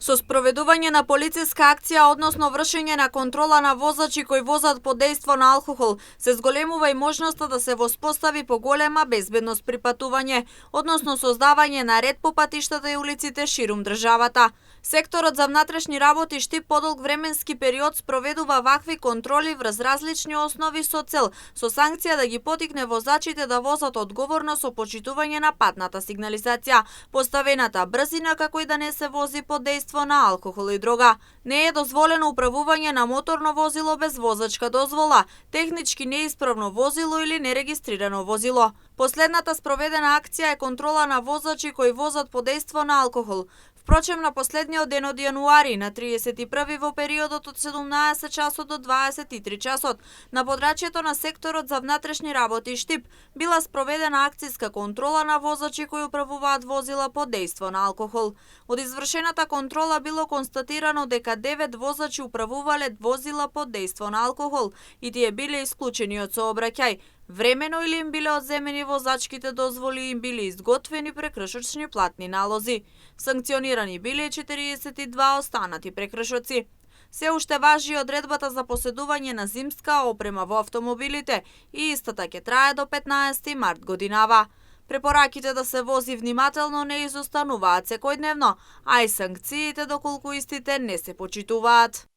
Со спроведување на полициска акција односно вршење на контрола на возачи кои возат под дејство на алкохол, се зголемува и можноста да се воспостави поголема безбедност при патување, односно создавање на ред по патиштата и улиците ширум државата. Секторот за внатрешни работи Штип подолг временски период спроведува вакви контроли врз различни основи со цел, со санкција да ги потикне возачите да возат одговорно со почитување на патната сигнализација, поставената брзина, како и да не се вози под дејство на алкохол и дрога. Не е дозволено управување на моторно возило без возачка дозвола, технички неисправно возило или нерегистрирано возило. Последната спроведена акција е контрола на возачи кои возат под дејство на алкохол. Впрочем, на последниот ден од јануари, на 31 во периодот од 17 часот до 23 часот, на подрачјето на секторот за внатрешни работи Штип, била спроведена акцијска контрола на возачи кои управуваат возила под дејство на алкохол. Од извршената контрола било констатирано дека 9 возачи управувале возила под дејство на алкохол и тие биле исклучени од сообраќај. Времено или им биле одземени возачките дозволи и им биле изготвени прекршочни платни налози. Санкционирани биле 42 останати прекршоци. Се уште важи одредбата за поседување на зимска опрема во автомобилите и истата ќе трае до 15 март годинава. Препораките да се вози внимателно не изостануваат секојдневно, а и санкциите доколку истите не се почитуваат.